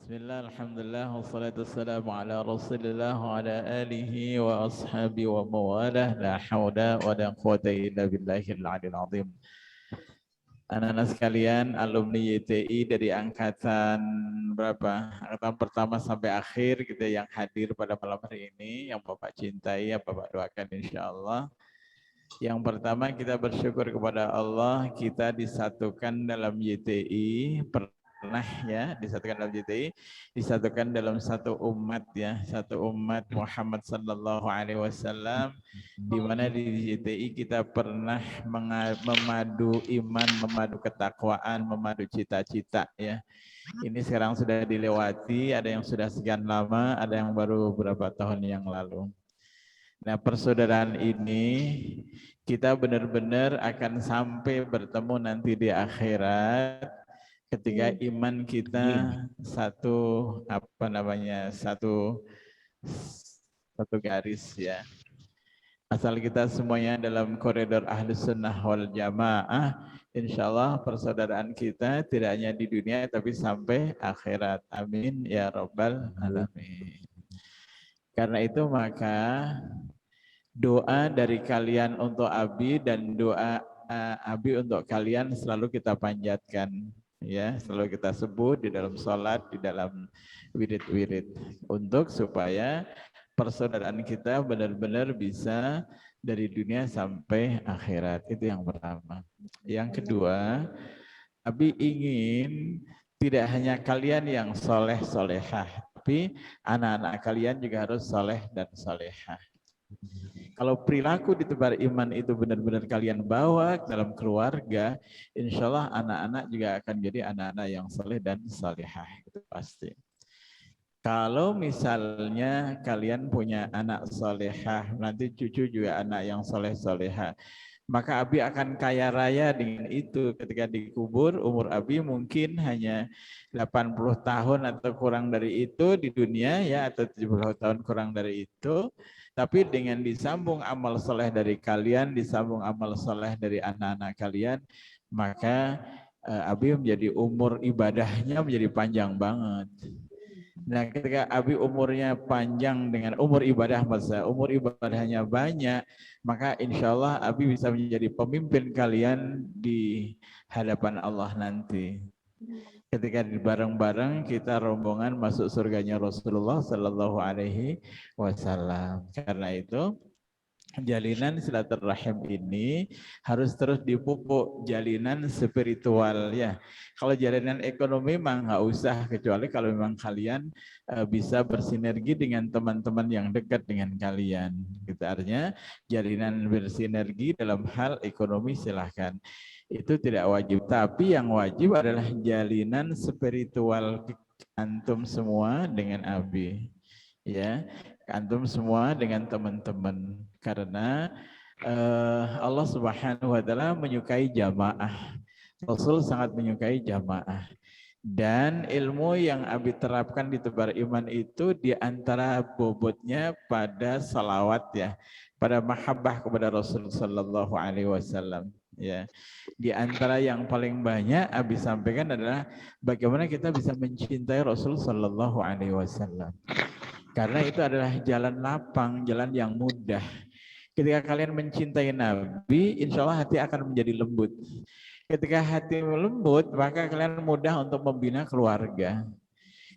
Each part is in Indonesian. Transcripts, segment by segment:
Bismillah, alhamdulillah, wassalatu wassalamu ala rasulillah wa ala alihi wa ashabi wa mawalah, la hawla wa la quwata illa billahil aliyil azim. Anak-anak sekalian, alumni YTI dari angkatan berapa? Angkatan pertama sampai akhir kita yang hadir pada malam hari ini, yang Bapak cintai, yang Bapak doakan insya Allah. Yang pertama kita bersyukur kepada Allah, kita disatukan dalam YTI, pernah ya disatukan dalam YTI, disatukan dalam satu umat ya, satu umat Muhammad sallallahu alaihi wasallam, di mana di YTI kita pernah memadu iman, memadu ketakwaan, memadu cita-cita ya. Ini sekarang sudah dilewati, ada yang sudah sekian lama, ada yang baru beberapa tahun yang lalu. Nah, persaudaraan ini kita benar-benar akan sampai bertemu nanti di akhirat ketika iman kita satu garis ya. Asal kita semuanya dalam koridor Ahlus Sunnah wal Jamaah, insya Allah persaudaraan kita tidak hanya di dunia tapi sampai akhirat. Amin ya Rabbal Alamin. Karena itu maka doa dari kalian untuk Abi dan doa Abi untuk kalian selalu kita panjatkan ya, selalu kita sebut di dalam sholat, di dalam wirid-wirid untuk supaya persaudaraan kita benar-benar bisa dari dunia sampai akhirat. Itu yang pertama. Yang kedua, Abi ingin tidak hanya kalian yang soleh solehah, tapi anak-anak kalian juga harus soleh dan solehah. Kalau perilaku di tebar iman itu benar-benar kalian bawa dalam keluarga, insya Allah anak-anak juga akan jadi anak-anak yang soleh dan solehah, itu pasti. Kalau misalnya kalian punya anak solehah, nanti cucu juga anak yang soleh-solehah, maka Abi akan kaya raya dengan itu. Ketika dikubur, umur Abi mungkin hanya 80 tahun atau kurang dari itu di dunia ya, atau 70 tahun kurang dari itu. Tapi dengan disambung amal soleh dari kalian, disambung amal soleh dari anak-anak kalian, maka Abi menjadi umur ibadahnya menjadi panjang banget. Nah, ketika Abi umurnya panjang dengan umur ibadah, masa umur ibadahnya banyak, maka insya Allah Abi bisa menjadi pemimpin kalian di hadapan Allah nanti. Ketika bareng-bareng kita rombongan masuk surganya Rasulullah Sallallahu Alaihi Wasallam. Karena itu jalinan silaturahim ini harus terus dipupuk, jalinan spiritual ya. Kalau jalinan ekonomi mah nggak usah, kecuali kalau memang kalian bisa bersinergi dengan teman-teman yang dekat dengan kalian. Gitu artinya jalinan bersinergi dalam hal ekonomi silahkan. Itu tidak wajib, tapi yang wajib adalah jalinan spiritual antum semua dengan Abi. Ya, antum semua dengan teman-teman. Karena Allah Subhanahu wa taala menyukai jamaah. Rasul sangat menyukai jamaah. Dan ilmu yang Abi terapkan di tebar iman itu diantara bobotnya pada salawat ya, pada mahabbah kepada Rasul Sallallahu Alaihi Wasallam ya. Di antara yang paling banyak Abi sampaikan adalah bagaimana kita bisa mencintai Rasul Sallallahu Alaihi Wasallam. Karena itu adalah jalan lapang, jalan yang mudah. Ketika kalian mencintai Nabi, insya Allah hati akan menjadi lembut. Ketika hati lembut, maka kalian mudah untuk membina keluarga.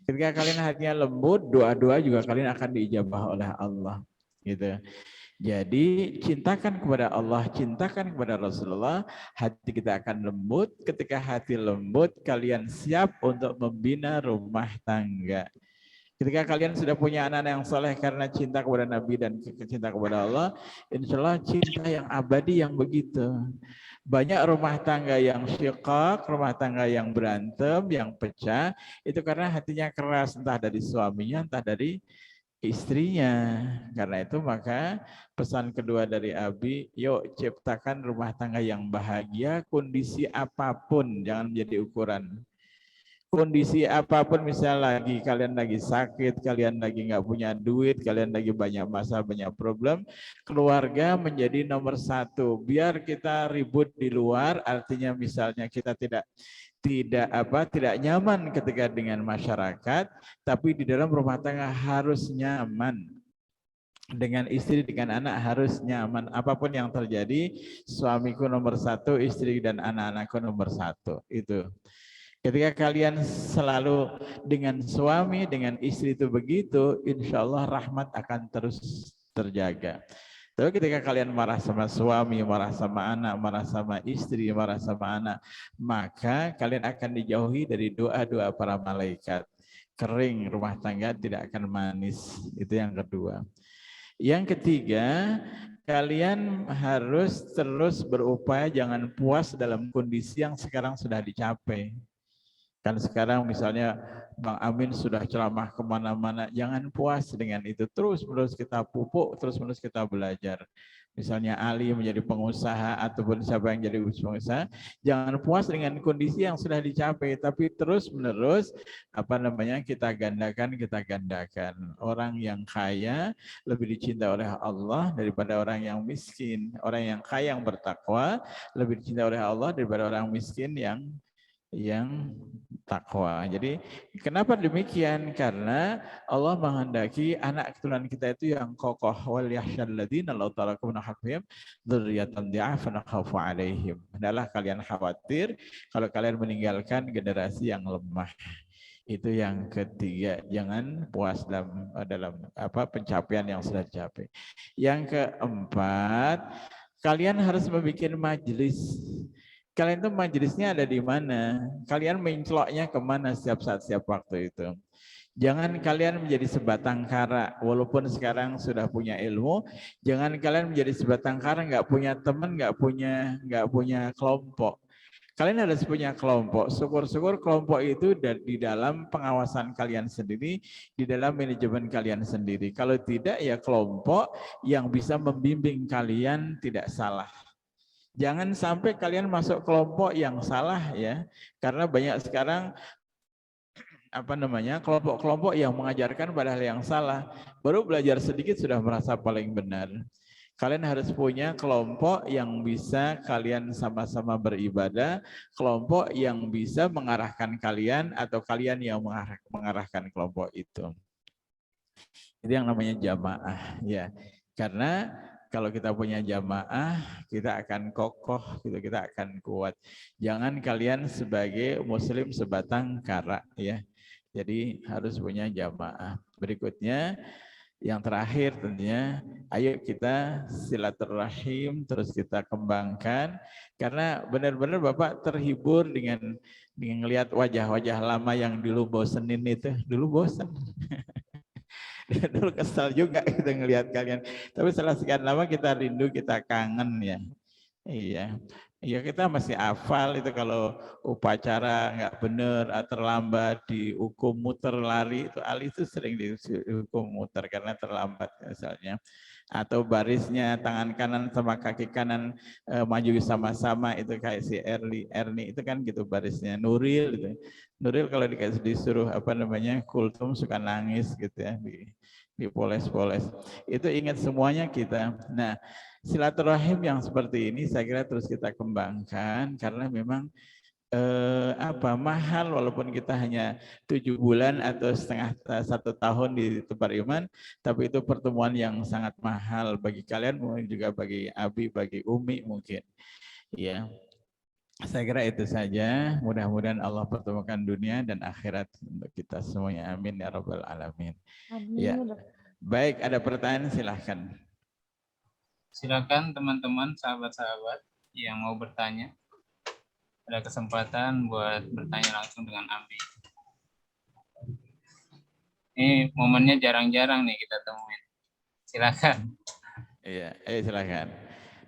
Ketika kalian hatinya lembut, doa-doa juga kalian akan diijabah oleh Allah. Gitu. Jadi cintakan kepada Allah, cintakan kepada Rasulullah, hati kita akan lembut. Ketika hati lembut, kalian siap untuk membina rumah tangga. Ketika kalian sudah punya anak-anak yang soleh karena cinta kepada Nabi dan cinta kepada Allah, insya Allah cinta yang abadi yang begitu. Banyak rumah tangga yang syiqaq, rumah tangga yang berantem, yang pecah, itu karena hatinya keras, entah dari suaminya, entah dari istrinya. Karena itu maka pesan kedua dari Abi, yuk ciptakan rumah tangga yang bahagia, kondisi apapun, jangan menjadi ukuran. Kondisi apapun, misalnya kalian lagi sakit, kalian lagi nggak punya duit, kalian lagi banyak masalah, banyak problem, keluarga menjadi nomor satu. Biar kita ribut di luar, artinya misalnya kita tidak tidak nyaman ketika dengan masyarakat, tapi di dalam rumah tangga harus nyaman. Dengan istri, dengan anak harus nyaman. Apapun yang terjadi, suamiku nomor satu, istri dan anak-anakku nomor satu. Itu. Ketika kalian selalu dengan suami, dengan istri itu begitu, insya Allah rahmat akan terus terjaga. Tapi ketika kalian marah sama suami, marah sama anak, marah sama istri, marah sama anak, maka kalian akan dijauhi dari doa-doa para malaikat. Kering rumah tangga tidak akan manis. Itu yang kedua. Yang ketiga, kalian harus terus berupaya jangan puas dalam kondisi yang sekarang sudah dicapai. Kan sekarang misalnya Bang Amin sudah ceramah kemana-mana, jangan puas dengan itu. Terus-menerus kita pupuk, terus-menerus kita belajar. Misalnya Ali menjadi pengusaha ataupun siapa yang jadi pengusaha, jangan puas dengan kondisi yang sudah dicapai, tapi terus-menerus kita gandakan. Orang yang kaya lebih dicinta oleh Allah daripada orang yang miskin. Orang yang kaya yang bertakwa lebih dicinta oleh Allah daripada orang miskin yang takwa. Jadi kenapa demikian? Karena Allah menghendaki anak keturunan kita itu yang kokoh. Wal yahsyal ladzina law taraku min khalfihim dzurriyyatan dha'afan khafu 'alaihim. Hendaklah kalian khawatir kalau kalian meninggalkan generasi yang lemah. Itu yang ketiga, jangan puas dalam pencapaian yang sudah dicapai. Yang keempat, kalian harus membuat majelis. Kalian tuh majelisnya ada di mana? Kalian menceloknya kemana setiap saat, setiap waktu itu? Jangan kalian menjadi sebatang kara, walaupun sekarang sudah punya ilmu. Jangan kalian menjadi sebatang kara, nggak punya teman, nggak punya kelompok. Kalian harus punya kelompok. Syukur-syukur kelompok itu di dalam pengawasan kalian sendiri, di dalam manajemen kalian sendiri. Kalau tidak, ya kelompok yang bisa membimbing kalian tidak salah. Jangan sampai kalian masuk kelompok yang salah ya, karena banyak sekarang kelompok-kelompok yang mengajarkan padahal yang salah. Baru belajar sedikit sudah merasa paling benar. Kalian harus punya kelompok yang bisa kalian sama-sama beribadah, kelompok yang bisa mengarahkan kalian atau kalian yang mengarahkan kelompok itu. Itu yang namanya jamaah ya. Karena kalau kita punya jamaah, kita akan kokoh, kita akan kuat. Jangan kalian sebagai muslim sebatang kara ya. Jadi harus punya jamaah. Berikutnya, yang terakhir tentunya, ayo kita silaturahim terus kita kembangkan. Karena benar-benar Bapak terhibur dengan melihat wajah-wajah lama yang dulu bosenin itu. Dulu bosen. Dulu kesal juga kita ngelihat kalian. Tapi setelah sekian lama kita rindu, kita kangen ya. Iya. Iya kita masih hafal itu kalau upacara nggak benar, terlambat, dihukum muter lari. Itu Ali itu sering dihukum muter karena terlambat misalnya. Atau barisnya tangan kanan sama kaki kanan maju sama-sama, itu kayak si Erni itu kan gitu barisnya. Nuril gitu. Nuril kalau disuruh kultum suka nangis gitu ya, dipoles-poles. Itu ingat semuanya kita. Nah, silaturahim yang seperti ini saya kira terus kita kembangkan karena memang mahal, walaupun kita hanya 7 bulan atau setengah 1 tahun di tempat iman, tapi itu pertemuan yang sangat mahal bagi kalian, mungkin juga bagi Abi, bagi Umi mungkin. Ya, saya kira itu saja. Mudah-mudahan Allah pertemukan dunia dan akhirat untuk kita semuanya. Amin ya rabbal alamin. Amin. Ya. Baik, ada pertanyaan silahkan. Silakan teman-teman, sahabat-sahabat yang mau bertanya. Ada kesempatan buat bertanya langsung dengan Abi. Ini momennya jarang-jarang nih kita temuin. Silakan. Iya, silakan.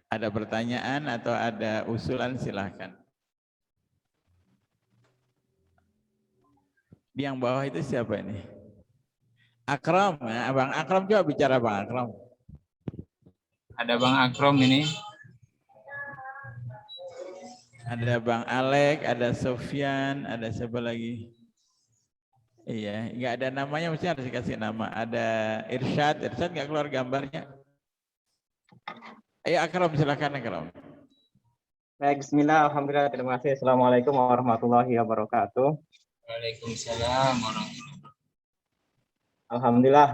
Ada pertanyaan atau ada usulan silakan. Di yang bawah itu siapa ini? Akram, ya. Bang Akram juga bicara Bang Akram. Ada Bang Akram ini. Ada Bang Alek, ada Sofyan, ada siapa lagi? Iya, nggak ada namanya, mesti harus dikasih nama. Ada Irsyad nggak keluar gambarnya. Ayo Akram, silakan Akram. Baik, bismillah, alhamdulillah, terima kasih. Assalamualaikum warahmatullahi wabarakatuh. Waalaikumsalam warahmatullahi wabarakatuh. Alhamdulillah,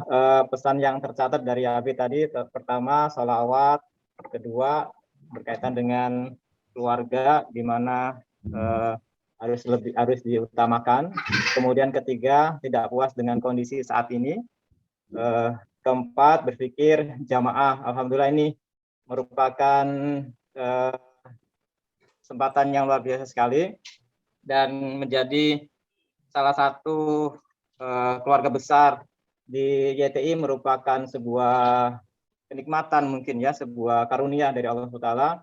pesan yang tercatat dari Abi tadi, pertama sholawat, kedua berkaitan dengan keluarga, di mana harus diutamakan. Kemudian ketiga, tidak puas dengan kondisi saat ini. Keempat, berpikir jamaah. Alhamdulillah, ini merupakan kesempatan yang luar biasa sekali dan menjadi salah satu keluarga besar di YTI, merupakan sebuah kenikmatan mungkin ya, sebuah karunia dari Allah Taala.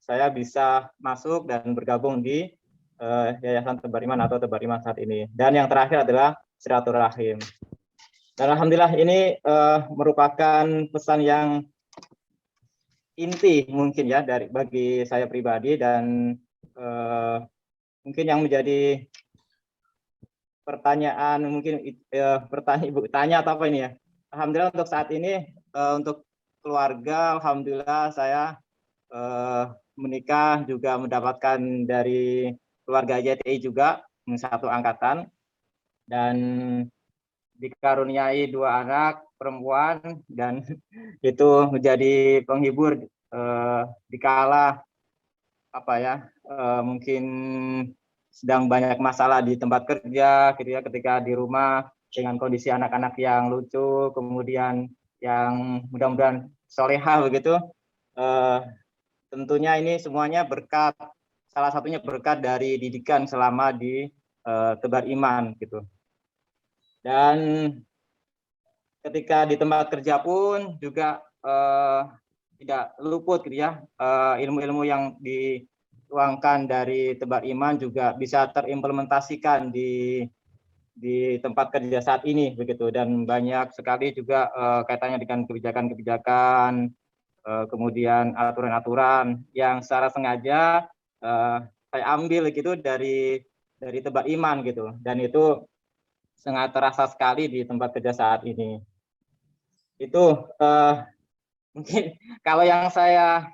Saya bisa masuk dan bergabung di Yayasan Tebar Iman atau Tebar Iman saat ini. Dan yang terakhir adalah silaturahim. Dan alhamdulillah ini merupakan pesan yang inti mungkin ya bagi saya pribadi, dan mungkin yang menjadi pertanyaan mungkin Ibu tanya atau apa ini ya. Alhamdulillah untuk saat ini untuk keluarga, alhamdulillah saya menikah juga mendapatkan dari keluarga YTI juga satu angkatan, dan dikaruniai 2 anak perempuan, dan itu menjadi penghibur dikala apa ya, mungkin sedang banyak masalah di tempat kerja, ketika di rumah dengan kondisi anak-anak yang lucu, kemudian yang mudah-mudahan solehah begitu. Tentunya ini semuanya berkat, salah satunya berkat dari didikan selama di Tebar Iman gitu. Dan ketika di tempat kerja pun juga tidak luput gitu ya, ilmu-ilmu yang dituangkan dari Tebar Iman juga bisa terimplementasikan di tempat kerja saat ini begitu. Dan banyak sekali juga kaitannya dengan kebijakan-kebijakan, kemudian aturan-aturan yang secara sengaja saya ambil gitu dari Tebar Iman gitu, dan itu sangat terasa sekali di tempat kerja saat ini. Itu mungkin kalau yang saya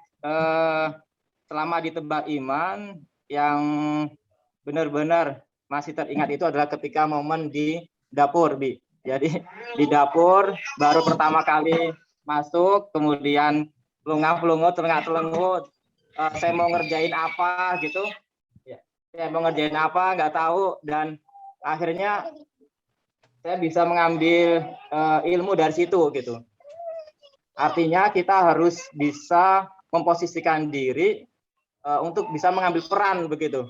selama di Tebar Iman yang benar-benar masih teringat itu adalah ketika momen di dapur, Bi. Jadi di dapur baru pertama kali masuk, kemudian pelungut, telengah-telengut, saya mau ngerjain apa gitu. Saya mau ngerjain apa, nggak tahu, dan akhirnya saya bisa mengambil ilmu dari situ gitu. Artinya kita harus bisa memposisikan diri untuk bisa mengambil peran begitu.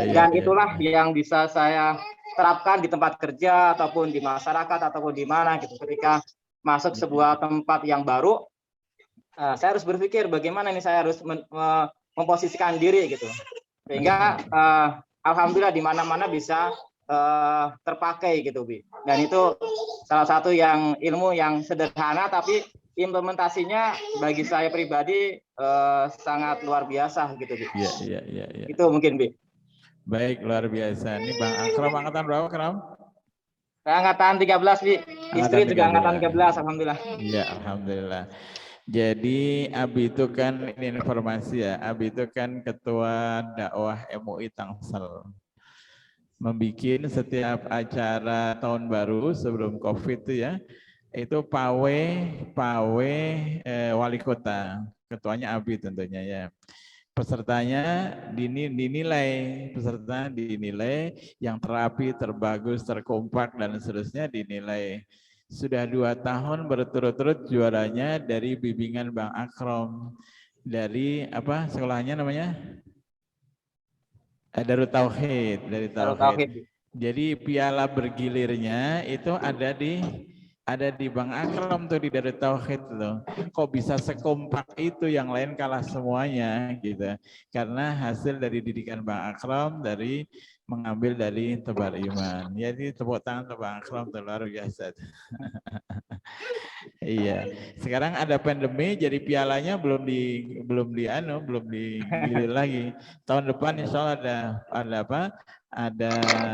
Dan itulah yang bisa saya terapkan di tempat kerja ataupun di masyarakat ataupun di mana gitu. Ketika masuk sebuah tempat yang baru, saya harus berpikir bagaimana ini saya harus memposisikan diri gitu. Sehingga alhamdulillah di mana-mana bisa terpakai gitu, Bi. Dan itu salah satu yang ilmu yang sederhana tapi implementasinya bagi saya pribadi sangat luar biasa gitu, Bi. Iya. Itu mungkin, Bi. Baik, luar biasa. Ini Bang Akram angkatan berapa, Akram? Saya angkatan 13, Bi. Istri juga angkatan 13, alhamdulillah. Iya, alhamdulillah. Jadi Abi itu kan, ini informasi ya, Abi itu kan ketua dakwah MUI Tangsel. Membikin setiap acara tahun baru sebelum COVID itu ya, itu pawe wali kota, ketuanya Abi tentunya ya. Pesertanya peserta dinilai yang terapi, terbagus, terkompak dan seterusnya dinilai. Sudah 2 tahun berturut-turut juaranya dari bimbingan Bang Akram, dari apa sekolahnya namanya? Darut Tauhid, dari Tauhid. Jadi piala bergilirnya itu ada di Bang Akram tuh, di Darut Tauhid tuh. Kok bisa sekompak itu, yang lain kalah semuanya gitu. Karena hasil dari didikan Bang Akram, dari mengambil dari Tebar Iman. Jadi tepuk tangan untuk Bang Akram, luar biasa. Iya. Sekarang ada pandemi, jadi pialanya belum digilir lagi. Tahun depan insya Allah ada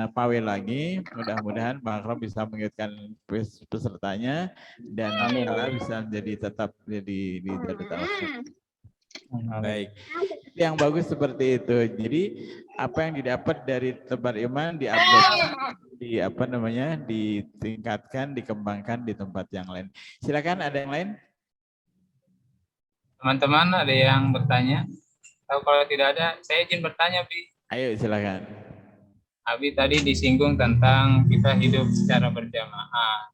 pawe lagi. Mudah-mudahan Bang Akram bisa mengingatkan pesertanya dan bisa tetap jadi di Darut Tauhid. Baik. Yang bagus seperti itu. Jadi apa yang didapat dari tebar iman ditingkatkan, dikembangkan di tempat yang lain. Silakan, ada yang lain? Teman-teman ada yang bertanya? Atau kalau tidak ada, saya izin bertanya, Bi. Ayo silakan. Abi tadi disinggung tentang kita hidup secara berjamaah.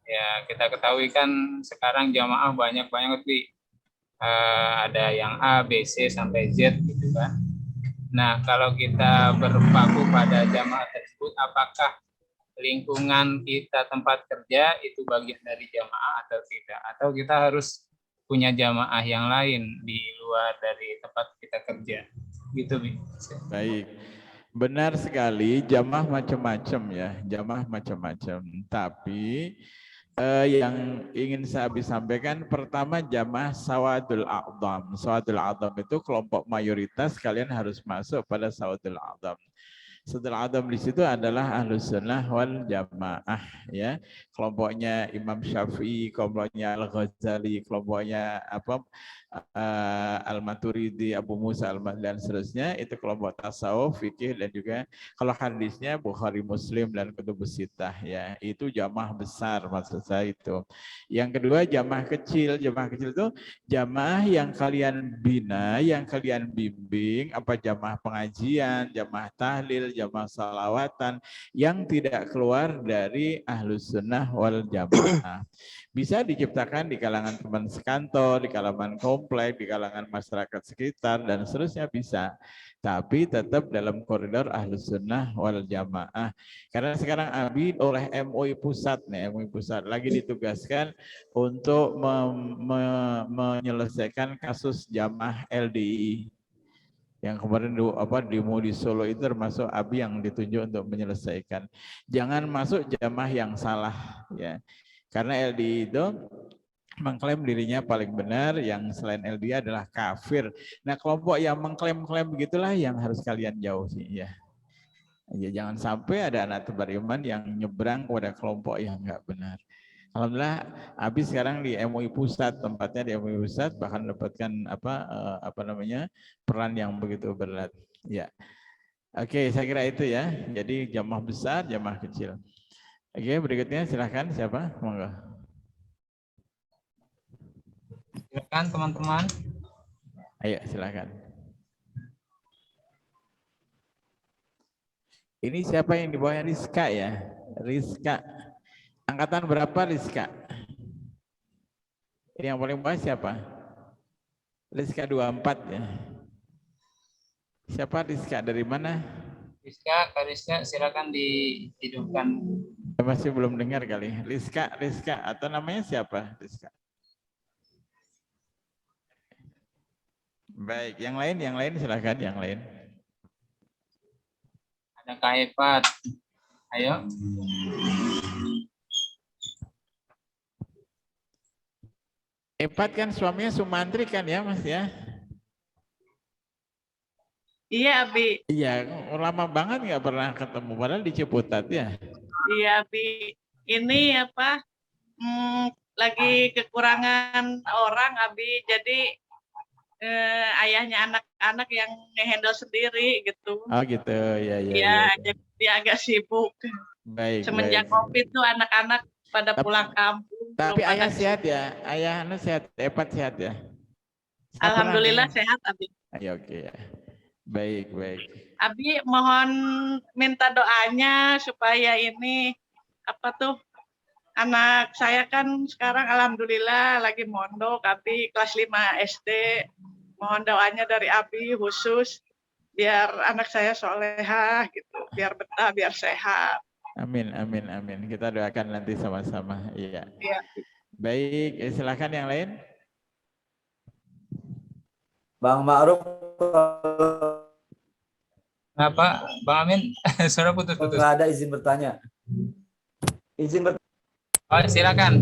Ya, kita ketahui kan sekarang jamaah banyak banget, Bi. Ada yang A, B, C, sampai Z gitu kan. Nah, kalau kita berpaku pada jamaah tersebut, apakah lingkungan kita tempat kerja itu bagian dari jamaah atau tidak? Atau kita harus punya jamaah yang lain di luar dari tempat kita kerja? Gitu, Bi. Baik. Benar sekali, jamaah macam-macam ya, jamaah macam-macam. Tapi yang ingin saya sampaikan pertama jamaah sawadul a'dham. Sawadul a'dham itu kelompok mayoritas, kalian harus masuk pada sawadul a'dham. Sawadul a'dham di situ adalah Ahlus Sunnah wal Jamaah ya. Kelompoknya Imam Syafi'i, kelompoknya Al-Ghazali, kelompoknya Al-Maturidi, Abu Musa dan seterusnya, itu kelompok tasawuf, fikih, dan juga kalau hadisnya Bukhari, Muslim, dan Kutubus Sittah ya. Itu jamaah besar maksud saya itu. Yang kedua jamaah kecil. Jamaah kecil itu jamaah yang kalian bina, yang kalian bimbing, apa jamaah pengajian, jamaah tahlil, jamaah salawatan, yang tidak keluar dari Ahlus Sunnah wal Jamaah. Bisa diciptakan di kalangan teman sekantor, di kalangan komplek, di kalangan masyarakat sekitar, dan seterusnya bisa. Tapi tetap dalam koridor Ahlus Sunnah wal Jamaah. Karena sekarang Abi oleh MUI Pusat nih, MUI Pusat lagi ditugaskan untuk menyelesaikan kasus jamaah LDI. Yang kemarin demo di Solo itu termasuk Abi yang ditunjuk untuk menyelesaikan. Jangan masuk jamaah yang salah ya. Karena LDI itu mengklaim dirinya paling benar, yang selain LDI adalah kafir. Nah, kelompok yang mengklaim-klaim begitulah yang harus kalian jauhi ya. Ya, jangan sampai ada anak tebar iman yang nyebrang kepada kelompok yang enggak benar. Alhamdulillah, Abi sekarang di MUI Pusat, tempatnya di MUI Pusat, bahkan mendapatkan peran yang begitu berat. Ya, oke, saya kira itu ya. Jadi jamaah besar, jamaah kecil. Oke, berikutnya silahkan siapa? Monggo. Silakan teman-teman. Ayo silahkan. Ini siapa yang di bawahnya Rizka ya? Rizka. Angkatan berapa Rizka? Ini yang paling bawah siapa? Rizka 24 ya. Siapa Rizka? Dari mana? Kak Rizka, silakan dihidupkan. Masih belum dengar kali. Rizka atau namanya siapa? Rizka. Baik, yang lain silakan yang lain. Ada Kak Epat. Ayo. Epat kan suaminya Sumantri kan ya Mas ya? Iya, Abi. Iya, lama banget nggak pernah ketemu, padahal di Ciputat ya. Iya, Abi. Ini lagi kekurangan orang, Abi. Jadi ayahnya anak-anak yang ngehandle sendiri gitu. Oh gitu, ya. Iya, jadi dia agak sibuk. Baik. Semenjak COVID tuh anak-anak pada pulang kampung. Tapi ayah sehat ya, ayah sehat, Epat sehat ya. Alhamdulillah sehat, Abi. Ayo, oke ya. Baik. Abi mohon minta doanya supaya ini anak saya kan sekarang alhamdulillah lagi mondok, Abi kelas 5 SD. Mohon doanya dari Abi khusus biar anak saya solehah gitu, biar betah, biar sehat. Amin. Kita doakan nanti sama-sama. Iya. Baik, silakan yang lain. Bang Ma'ruf. Kenapa, Bang Amin? Suara putus-putus. Nggak ada izin bertanya. Oh, silakan,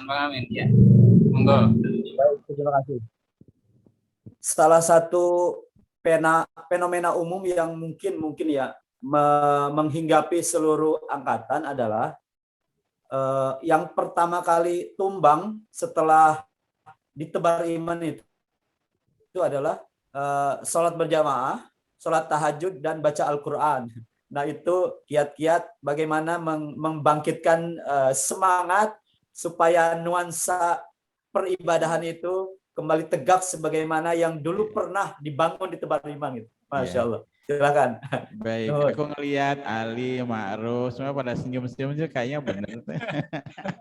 Bang Amin. Ya, monggo. Baik, terima kasih. Salah satu fenomena umum yang mungkin ya menghinggapi seluruh angkatan adalah yang pertama kali tumbang setelah ditebar iman itu adalah sholat berjamaah, sholat tahajud, dan baca Al-Quran. Nah, itu kiat-kiat bagaimana membangkitkan semangat supaya nuansa peribadahan itu kembali tegak sebagaimana yang dulu pernah dibangun di tempat iman itu. Masya Allah. Silakan. Baik, aku ngelihat Ali, Ma'ruf, semua pada senyum-senyum aja kayaknya benar.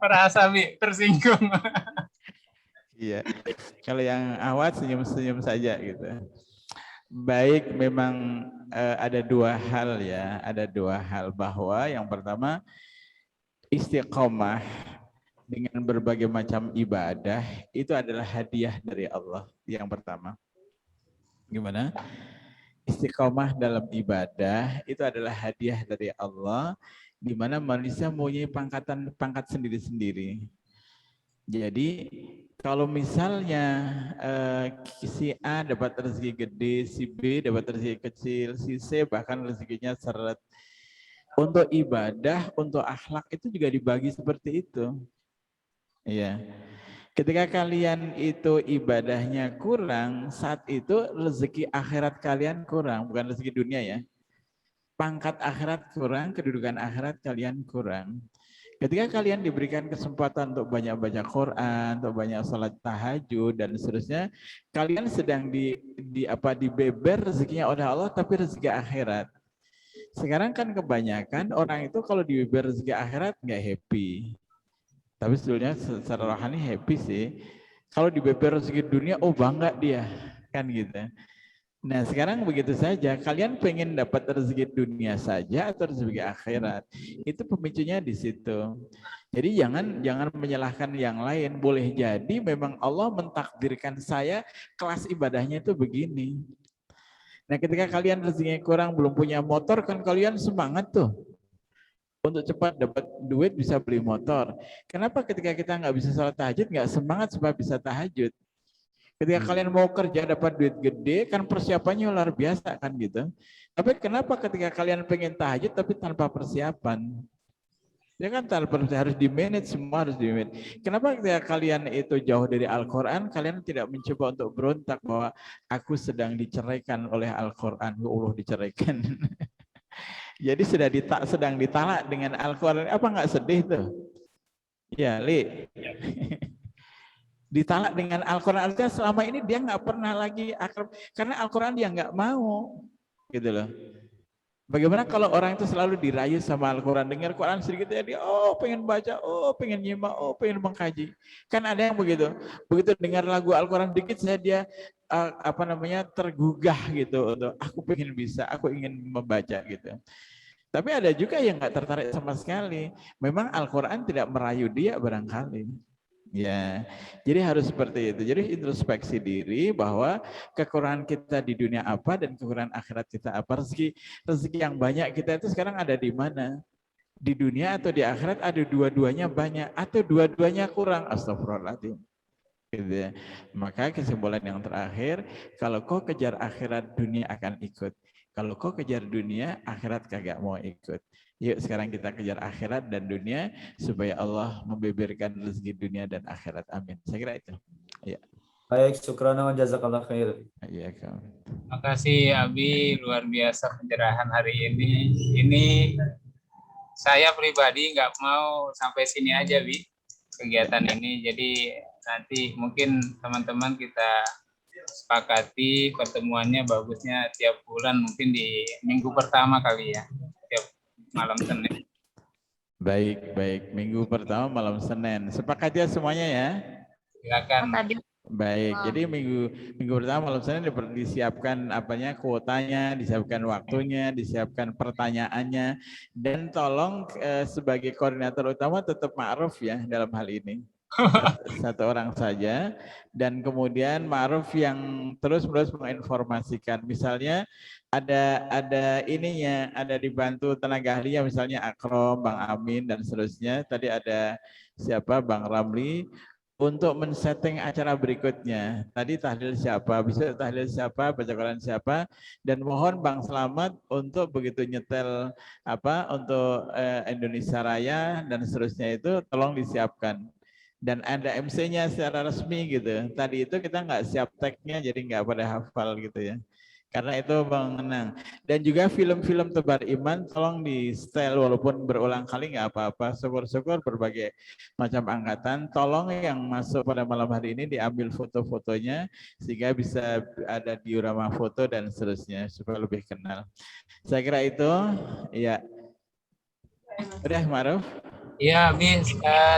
Merasa Bi tersinggung. Iya. Kalau yang awat senyum-senyum saja gitu. Baik, memang ada dua hal ya, ada dua hal bahwa yang pertama istiqomah dengan berbagai macam ibadah itu adalah hadiah dari Allah yang pertama. Gimana? Istiqomah dalam ibadah itu adalah hadiah dari Allah di mana manusia mempunyai pangkat sendiri-sendiri. Jadi kalau misalnya si A dapat rezeki gede, si B dapat rezeki kecil, si C bahkan rezekinya seret. Untuk ibadah, untuk akhlak itu juga dibagi seperti itu. Iya. Ketika kalian itu ibadahnya kurang, saat itu rezeki akhirat kalian kurang, bukan rezeki dunia ya. Pangkat akhirat kurang, kedudukan akhirat kalian kurang. Ketika kalian diberikan kesempatan untuk banyak baca Quran, untuk banyak sholat tahajud dan seterusnya, kalian sedang dibeber rezekinya oleh Allah, tapi rezeki akhirat. Sekarang kan kebanyakan orang itu kalau dibeber rezeki akhirat nggak happy. Tapi sebetulnya secara rohani happy sih. Kalau dibeber rezeki dunia, oh bangga dia, kan gitu. Nah sekarang begitu saja, kalian pengen dapat rezeki dunia saja atau rezeki akhirat, itu pemicunya di situ. Jadi jangan menyalahkan yang lain. Boleh jadi memang Allah mentakdirkan saya kelas ibadahnya itu begini. Nah ketika kalian rezekinya kurang, belum punya motor, kan kalian semangat tuh. Untuk cepat dapat duit bisa beli motor. Kenapa ketika kita nggak bisa sholat tahajud, nggak semangat supaya bisa tahajud? Ketika kalian mau kerja dapat duit gede, kan persiapannya luar biasa kan gitu. Tapi kenapa ketika kalian pengen tahajud tapi tanpa persiapan? Ya kan harus di-manage, semua harus di-manage. Kenapa ketika kalian itu jauh dari Al-Quran, kalian tidak mencoba untuk berontak bahwa aku sedang diceraikan oleh Al-Quran, ya Allah diceraikan. Jadi sedang ditalak dengan Al-Quran, apa nggak sedih tuh? Ya, Li. Ditalak dengan Al-Quran, artinya selama ini dia nggak pernah lagi akrab, karena Al-Quran dia nggak mau, gitu loh. Bagaimana kalau orang itu selalu dirayu sama Al-Quran, dengar Quran sedikit ya dia, oh pengen baca, oh pengen nyimak, oh pengen mengkaji. Kan ada yang begitu dengar lagu Al-Quran dikit saya dia tergugah gitu, untuk aku pengen bisa, aku ingin membaca gitu. Tapi ada juga yang nggak tertarik sama sekali. Memang Al-Quran tidak merayu dia barangkali. Ya, jadi harus seperti itu. Jadi introspeksi diri bahwa kekurangan kita di dunia apa dan kekurangan akhirat kita apa. Rezeki yang banyak kita itu sekarang ada di mana? Di dunia atau di akhirat, ada dua-duanya banyak atau dua-duanya kurang. Astagfirullahaladzim. Gitu ya. Maka kesimpulan yang terakhir, kalau kau kejar akhirat, dunia akan ikut. Kalau kau kejar dunia, akhirat kagak mau ikut. Yuk sekarang kita kejar akhirat dan dunia supaya Allah membeberkan rezeki dunia dan akhirat. Amin. Saya kira itu. Ya. Baik, syukran wa jazakallah khair. Iya, Kak. Makasih Abi, luar biasa pencerahan hari ini. Ini saya pribadi nggak mau sampai sini aja, Bi, kegiatan ini. Jadi nanti mungkin teman-teman kita sepakati pertemuannya bagusnya tiap bulan, mungkin di minggu pertama kali ya, tiap malam Senin. Baik. Minggu pertama malam Senin. Sepakat ya semuanya ya? Silakan. Baik, jadi minggu pertama malam Senin disiapkan kuotanya, disiapkan waktunya, disiapkan pertanyaannya, dan tolong sebagai koordinator utama tetap Ma'ruf ya dalam hal ini. Satu orang saja, dan kemudian Ma'ruf yang terus-menerus menginformasikan. Misalnya ada ininya, ada dibantu tenaga ahlinya, misalnya Akrom, Bang Amin dan seterusnya. Tadi ada siapa, Bang Ramli, untuk men-setting acara berikutnya. Tadi tahlil siapa, bisa tahlil siapa, baca Quran siapa, dan mohon Bang Slamet untuk begitu nyetel untuk Indonesia Raya dan seterusnya itu tolong disiapkan. dan ada MC-nya secara resmi gitu. Tadi itu kita nggak siap tag-nya, jadi nggak pada hafal gitu ya. Karena itu mengenang. Dan juga film-film Tebar Iman tolong di setel walaupun berulang kali nggak apa-apa. Syukur-syukur berbagai macam angkatan. Tolong yang masuk pada malam hari ini diambil foto-fotonya sehingga bisa ada diorama foto dan seterusnya supaya lebih kenal. Saya kira itu ya. Udah Ma'ruf? Iya, habis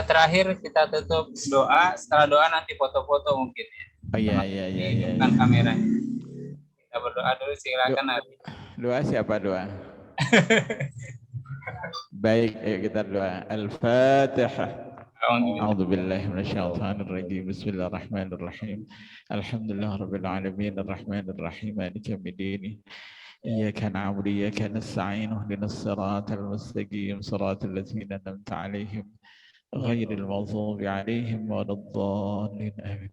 terakhir kita tutup doa. Setelah doa nanti foto-foto mungkin ya. Oh iya iya iya. Hidupkan kameranya. Kita berdoa dulu, silakan. Doa siapa doa? Baik, ayo kita doa. Al-Fatihah. أعوذ بالله من الشيطان الرجيم بسم الله الرحمن الرحيم الحمد لله رب العالمين الرحمن الرحيم مالك يوم الدين إياك نعبد وإياك نستعين اهدنا الصراط المستقيم صراط الذين أنعمت عليهم غير المغضوب عليهم ولا الضالين آمين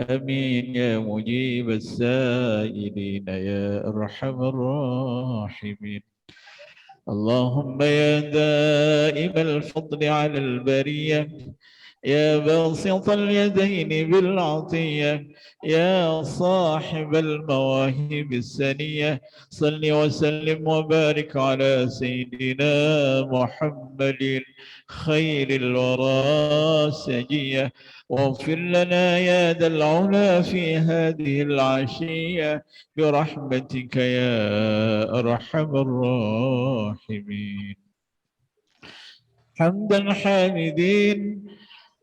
آمين يا مجيب السائلين يا أرحم الراحمين اللهم يا دائم الفضل على البرية يا باسط اليدين بالعطية يا صاحب المواهب السنية صل وسلم وبارك على سيدنا محمد خير الورى سجية واغفر لنا يا ذا العلا في هذه العشية برحمتك يا أرحم الراحمين حمدا حامدين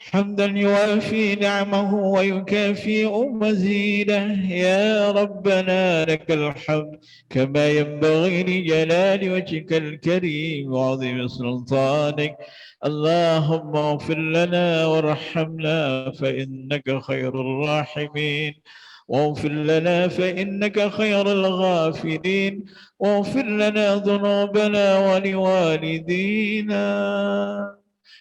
حمدا يوافي نعمه ويكافئ مزيده يا ربنا لك الحمد كما ينبغي لجلال وجهك الكريم وعظيم سلطانك اللهم اغفر لنا وارحمنا فإنك خير الراحمين واغفر لنا فإنك خير الغافلين واغفر لنا ذنوبنا ولوالدينا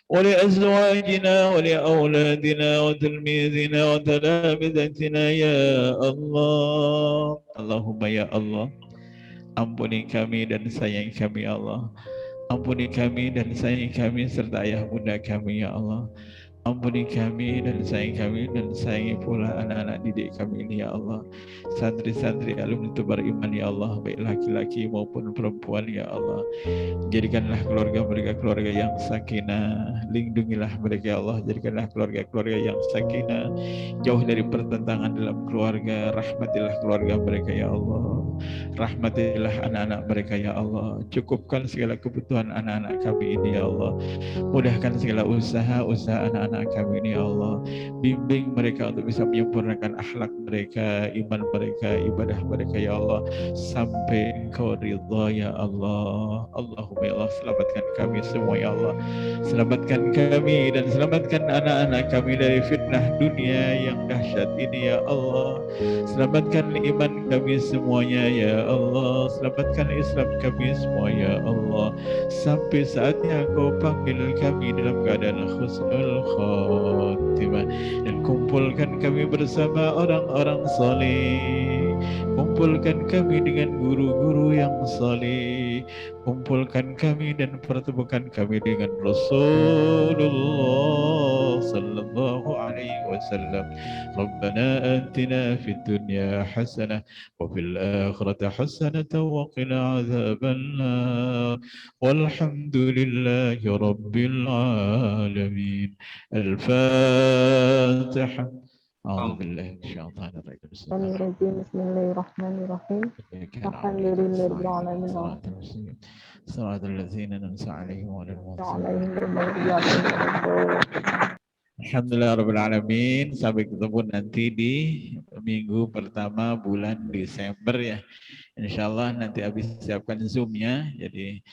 ولأزواجنا ولأولادنا وتلميذنا وتلامذتنا يا الله اللهم يا الله ampuni kami dan sayangi kami ya Allah. Ampuni kami dan sayangi kami serta ayah bunda kami ya Allah. Ampuni kami dan sayangi pula anak-anak didik kami ini ya Allah. Santri-santri alumni Tebar Iman ya Allah, baik laki-laki maupun perempuan ya Allah. Jadikanlah keluarga mereka keluarga yang sakinah. Lindungilah mereka ya Allah. Jadikanlah keluarga-keluarga yang sakinah. Jauh dari pertentangan dalam keluarga. Rahmatilah keluarga mereka ya Allah. Rahmatilah anak-anak mereka ya Allah. Cukupkan segala kebutuhan anak-anak kami ini ya Allah. Mudahkan segala usaha anak-anak kami ini ya Allah. Bimbing mereka untuk bisa menyempurnakan akhlak mereka, iman mereka, ibadah mereka ya Allah, sampai Engkau ridha ya Allah. Allahumma ya Allah, selamatkan kami semua ya Allah. Selamatkan kami dan selamatkan anak-anak kami dari fitnah dunia yang dahsyat ini ya Allah. Selamatkan iman kami semuanya ya Allah. Selamatkan Islam kami semua ya Allah. Sampai saatnya Kau panggil kami dalam keadaan husnul khatimah, dan kumpulkan kami bersama orang-orang saleh. Kumpulkan kami dengan guru-guru yang saleh. Kumpulkan kami dan pertemukan kami dengan Rasulullah sallallahu alaihi wasallam. Rabbana atina fid dunya hasanah wa fil akhirati hasanah wa qina adzabannar. Walhamdulillahi rabbil alamin. Al-Fatihah. أعوذ بالله من الشيطان الرجيم بسم الله الرحمن الرحيم الحمد لله رب العالمين صراط الذين أنعمت عليهم غير المغضوب Alhamdulillah Rabbil Alamin. Sampai ketemu nanti di minggu pertama bulan Desember ya. Insyaallah nanti habis siapkan Zoom-nya. Jadi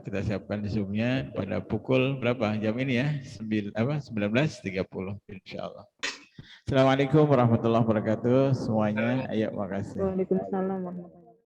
kita siapkan Zoom-nya pada pukul berapa jam ini ya? 19.30 insyaallah. Assalamualaikum warahmatullahi wabarakatuh semuanya. Ayo makasih. Waalaikumsalam warahmatullahi wabarakatuh.